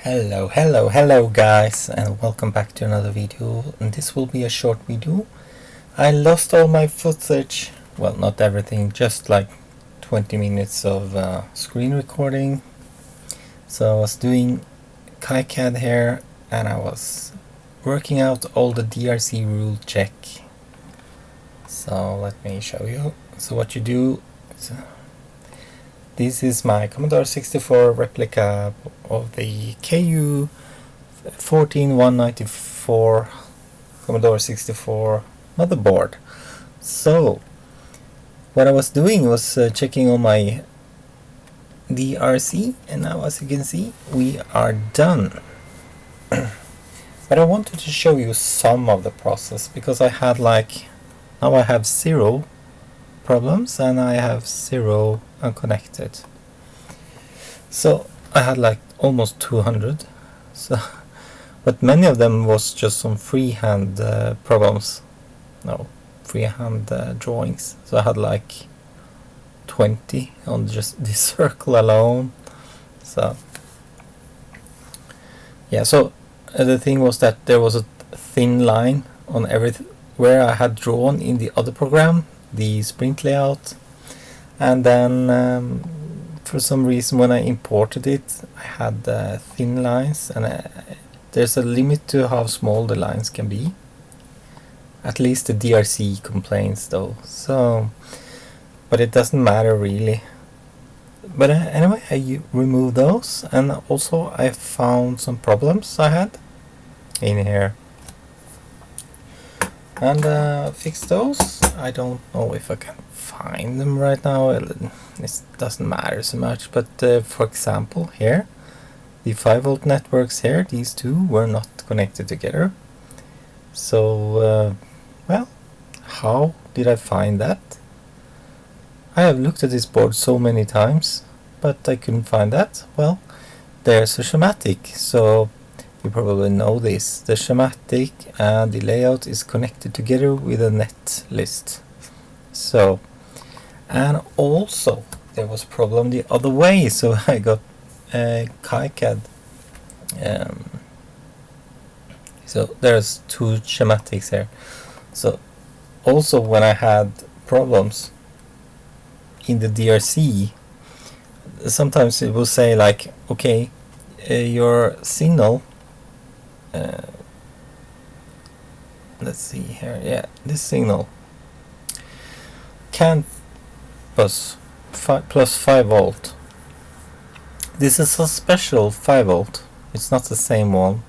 Hello guys, and welcome back to another video. And this will be a short video. I lost all my footage, well, not everything, just like 20 minutes of screen recording. So I was doing KiCad here and I was working out all the DRC rule check. So let me show you. So what you do is, this is my Commodore 64 replica of the KU 14194 Commodore 64 motherboard. So what I was doing was checking on my DRC, and now as you can see we are done. But I wanted to show you some of the process because I had now I have 0 problems and I have 0 unconnected. So I had almost 200. So, but many of them was just some freehand problems. No, freehand drawings. So I had 20 on just this circle alone. So yeah. So the thing was that there was a thin line on where I had drawn in the other program, the sprint layout, and then for some reason when I imported it I had thin lines, and there's a limit to how small the lines can be. At least the DRC complains though, so but it doesn't matter really. But anyway, I removed those, and also I found some problems I had in here and fix those. I don't know if I can find them right now. It doesn't matter so much, but for example here, the 5V networks here, these two were not connected together. So well, how did I find that? I have looked at this board so many times, but I couldn't find that. Well, there's a schematic, so you probably know this. The schematic and the layout is connected together with a net list. So, and also there was a problem the other way, so I got KiCad. So there's 2 schematics here. So also when I had problems in the DRC, sometimes it will say okay, your signal, let's see here, yeah, this signal can't plus 5V. This is a special 5V. It's not the same one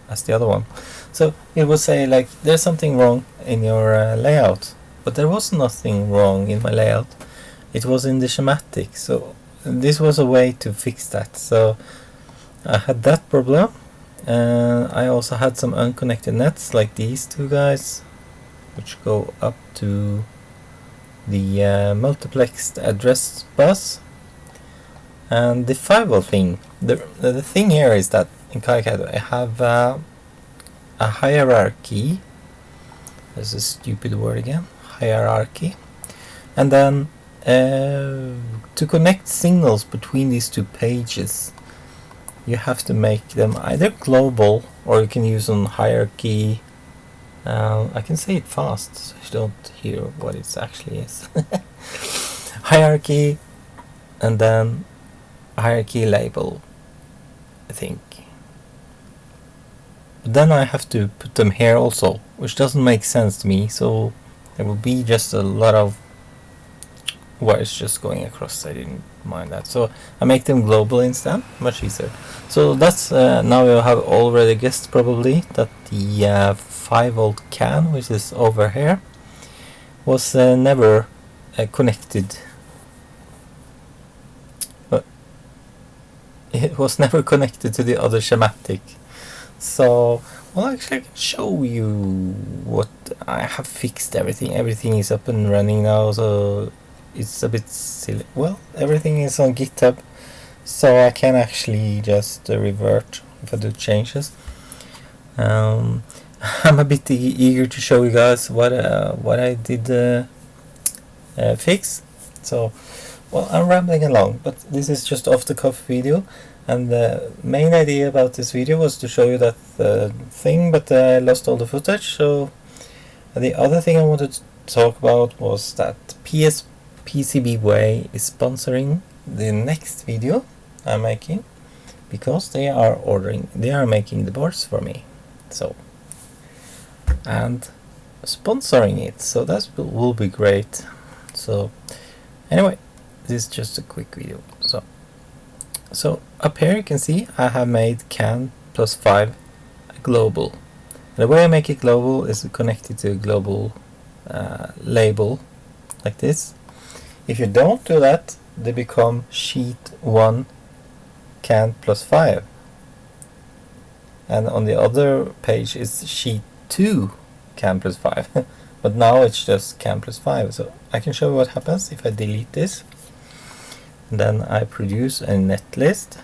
as the other one. So it will say there's something wrong in your layout, but there was nothing wrong in my layout. It was in the schematic. So this was a way to fix that. So I had that problem, and I also had some unconnected nets like these 2 guys, which go up to the multiplexed address bus. And the 5V thing, the thing here is that in KiCad I have a hierarchy. There's a stupid word again, hierarchy. And then to connect signals between these 2 pages, you have to make them either global, or you can use on hierarchy. I can say it fast so you don't hear what it actually is. Hierarchy, and then hierarchy label, I think. But then I have to put them here also, which doesn't make sense to me, so there will be just a lot of wires just going across. I didn't mind that, so I make them global instead, much easier. So that's now you have already guessed probably that the 5V CAN, which is over here, was never connected. It was never connected to the other schematic. So, well, actually I can show you what I have fixed. Everything is up and running now, so it's a bit silly. Well, everything is on GitHub, so I can actually just revert if I do changes. I'm a bit eager to show you guys what I did fix. So, well, I'm rambling along, but this is just off the cuff video. And the main idea about this video was to show you that thing, but I lost all the footage. So the other thing I wanted to talk about was that PCB Way is sponsoring the next video I'm making, because they are making the boards for me, so, and sponsoring it, so that will be great. So anyway, this is just a quick video. So up here you can see I have made CAN plus 5 global. The way I make it global is connected to a global label like this. If you don't do that, they become sheet 1 CAN plus 5, and on the other page is sheet 2 CAN plus 5 but now it's just CAN plus 5. So I can show you what happens if I delete this. Then I produce a netlist,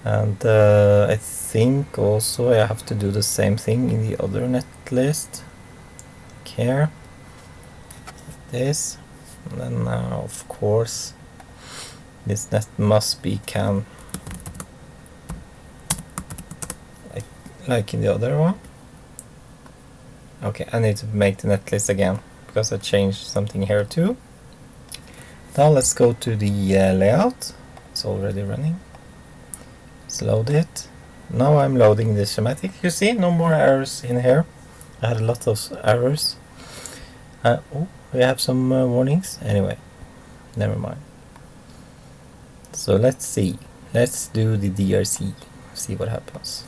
and I think also I have to do the same thing in the other netlist here, this, and then of course this net must be CAN like in the other one. Okay, I need to make the netlist again because I changed something here too. Now let's go to the layout. It's already running. Let's load it. Now I'm loading the schematic. You see, no more errors in here. I had a lot of errors. Oh, we have some warnings. Anyway, never mind. So let's see. Let's do the DRC. See what happens.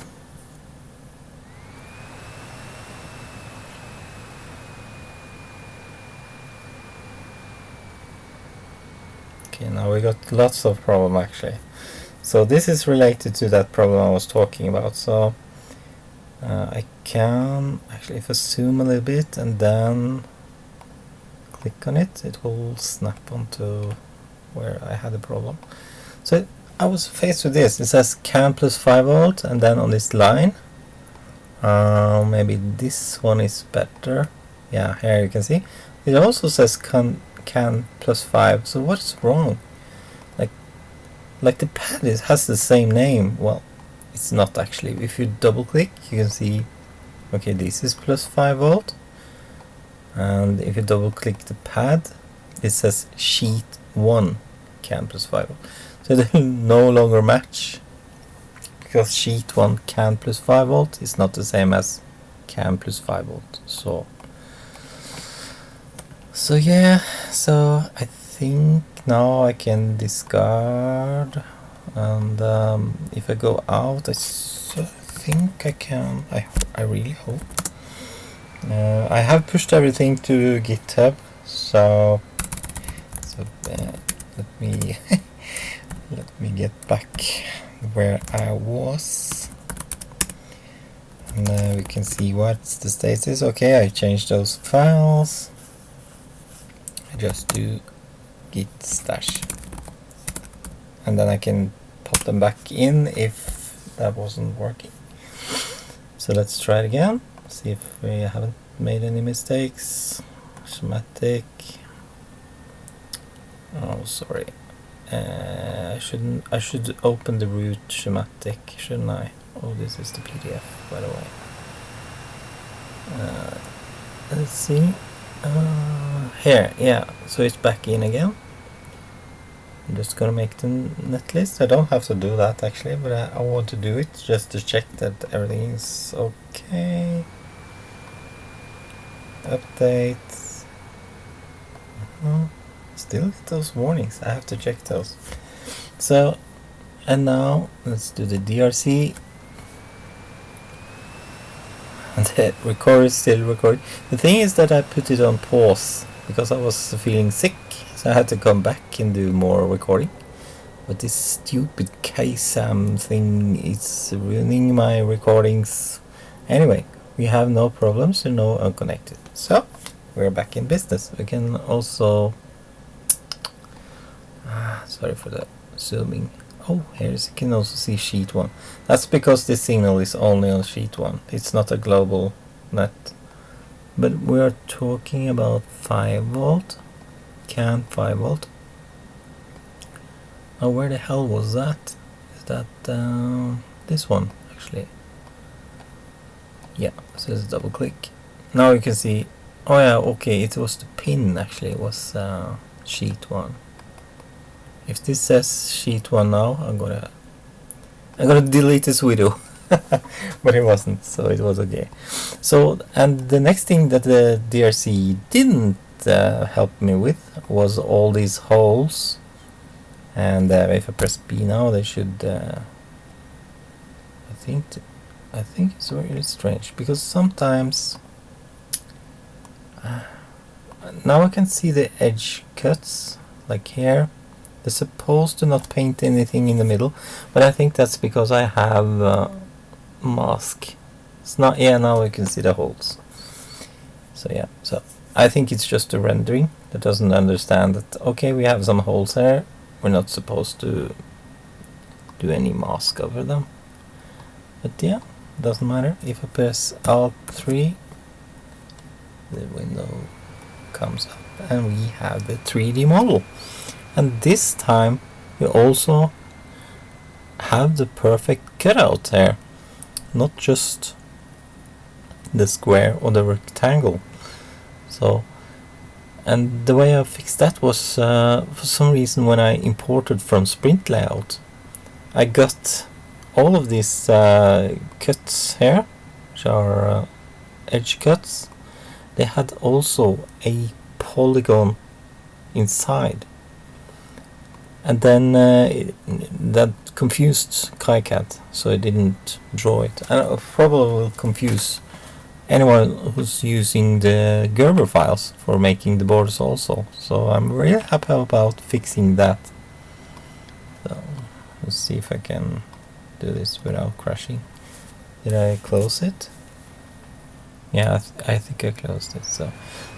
Okay, now we got lots of problem actually. So this is related to that problem I was talking about. So I can actually, if I zoom a little bit and then click on it, it will snap onto where I had a problem. So I was faced with this. It says CAN plus 5 volt, and then on this line, maybe this one is better. Yeah, here you can see. It also says CAN plus 5. So what's wrong? Like the pad has the same name. Well, it's not actually. If you double click, you can see, okay, this is plus 5 volt. And if you double click the pad, it says sheet 1 CAN plus 5 volt. So they no longer match, because sheet 1 CAN plus 5 volt is not the same as CAN plus 5 volt. So yeah, so I think now I can discard, and if I go out, I think I can. I really hope. I have pushed everything to GitHub, so let me let me get back where I was, and we can see what's the status. Okay, I changed those files. I just do git stash, and then I can pop them back in if that wasn't working. So let's try it again, see if we haven't made any mistakes. Schematic. Oh, sorry. I should open the root schematic, shouldn't I? Oh, this is the PDF, by the way. Let's see. Here, yeah, so it's back in again. I'm just gonna make the netlist. I don't have to do that actually, but I want to do it just to check that everything is okay. Updates. Still get those warnings. I have to check those. So, and now let's do the DRC. And the record is still recording. The thing is that I put it on pause because I was feeling sick, so I had to come back and do more recording. But this stupid KSAM thing is ruining my recordings. Anyway, we have no problems and no unconnected. So, we're back in business. We can also... sorry for the zooming. Oh, here you can also see sheet 1. That's because this signal is only on sheet 1. It's not a global net. But we are talking about 5 volt. CAN 5 volt. Oh, where the hell was that? Is that this one actually? Yeah, so let's double click. Now you can see, oh yeah, okay, it was the pin actually, it was sheet 1. If this says sheet 1 now, I'm gonna delete this video. But it wasn't, so it was okay. So, and the next thing that the DRC didn't help me with was all these holes. And if I press B now, they should. I think it's really strange, because sometimes now I can see the edge cuts, like here. They're supposed to not paint anything in the middle, but I think that's because I have mask. It's not. Yeah, now I can see the holes. So yeah, so I think it's just a rendering that doesn't understand that. Okay, we have some holes here. We're not supposed to do any mask over them. But yeah, doesn't matter. If I press Alt 3, the window comes up and we have the 3D model. And this time we also have the perfect cutout here, not just the square or the rectangle. So, and the way I fixed that was for some reason when I imported from Sprint Layout, I got all of these cuts here, which are edge cuts. They had also a polygon inside, and then that confused KiCad, so I didn't draw it. And I probably will confuse anyone who's using the Gerber files for making the borders also. So I'm really happy about fixing that. So let's see if I can do this without crashing. Did I close it? Yeah, I think I closed it.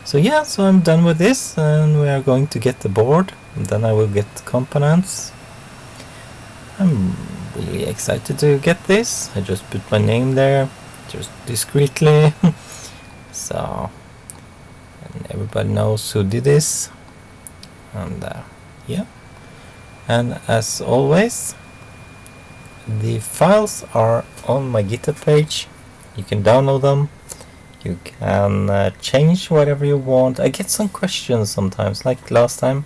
So yeah, so I'm done with this, and we are going to get the board, and then I will get the components. I'm really excited to get this. I just put my name there, just discreetly. So, and everybody knows who did this. And yeah, and as always, the files are on my GitHub page. You can download them. You can change whatever you want. I get some questions sometimes, like last time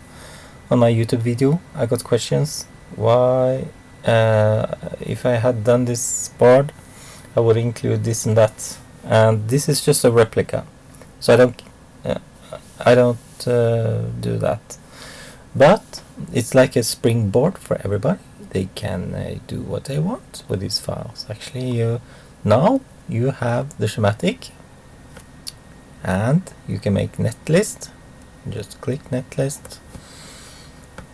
on my YouTube video I got questions why if I had done this board I would include this and that, and this is just a replica, so I don't do that, but it's like a springboard for everybody. They can do what they want with these files. Actually, now you have the schematic, and you can make netlist. Just click netlist,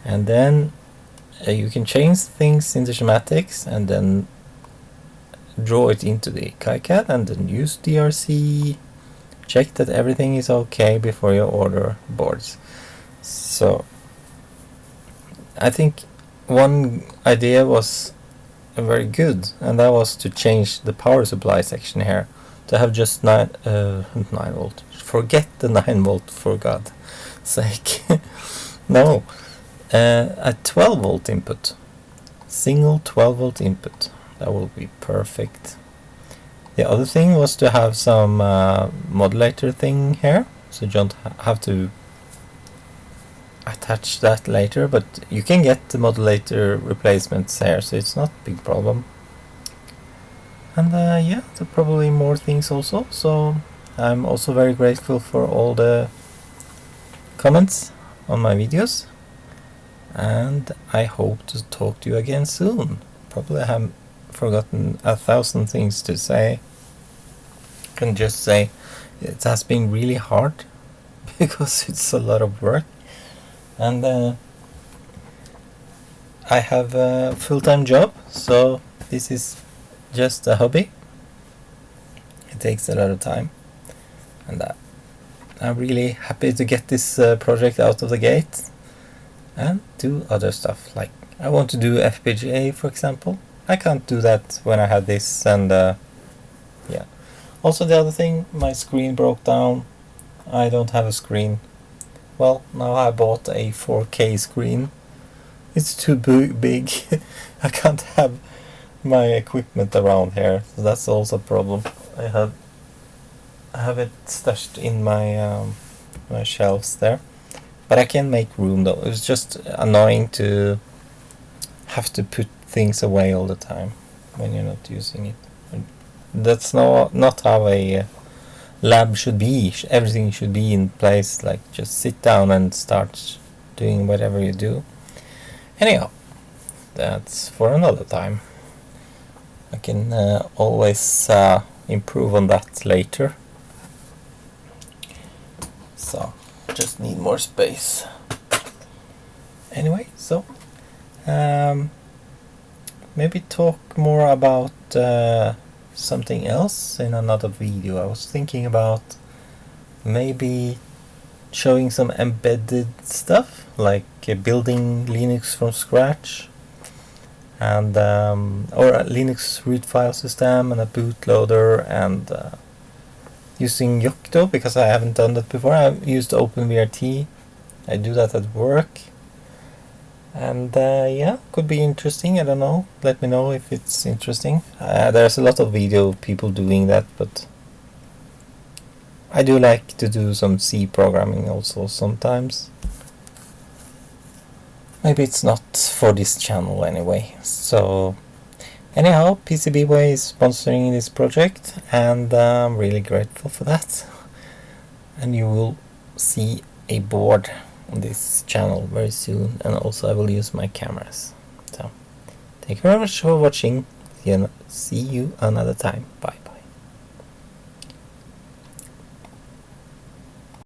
and then you can change things in the schematics and then draw it into the KiCad, and then use DRC. Check that everything is okay before you order boards. So I think one idea was very good, and that was to change the power supply section here to have just 9 volt. Forget the 9 volt, for God's sake. No, a 12 volt input, single 12 volt input. That will be perfect. The other thing was to have some modulator thing here, so you don't have to attach that later, but you can get the modulator replacements here, so it's not a big problem. And yeah, there are probably more things also, so I'm also very grateful for all the comments on my videos, and I hope to talk to you again soon. Probably I have forgotten 1,000 things to say. I can just say it has been really hard because it's a lot of work, and I have a full-time job, so this is just a hobby. It takes a lot of time, and I'm really happy to get this project out of the gate and do other stuff. Like I want to do FPGA, for example. I can't do that when I had this, and yeah. Also, the other thing, my screen broke down. I don't have a screen. Well, now I bought a 4K screen It's too big. I can't have my equipment around here, so that's also a problem. I have it stashed in my my shelves there, but I can make room though. It's just annoying to have to put things away all the time when you're not using it. That's not how a lab should be. Everything should be in place, like just sit down and start doing whatever you do. Anyhow, that's for another time. I can always improve on that later. So, just need more space. Anyway, so maybe talk more about something else in another video. I was thinking about maybe showing some embedded stuff, like building Linux from scratch, and or a Linux root file system and a bootloader, and using Yocto, because I haven't done that before. I've used OpenVRT. I do that at work, and yeah, could be interesting. I don't know, let me know if it's interesting. There's a lot of video people doing that, but I do like to do some C programming also sometimes. Maybe it's not for this channel anyway. So anyhow, PCBWay is sponsoring this project, and I'm really grateful for that. And you will see a board on this channel very soon, and also I will use my cameras. So thank you very much for watching. See you another time. Bye.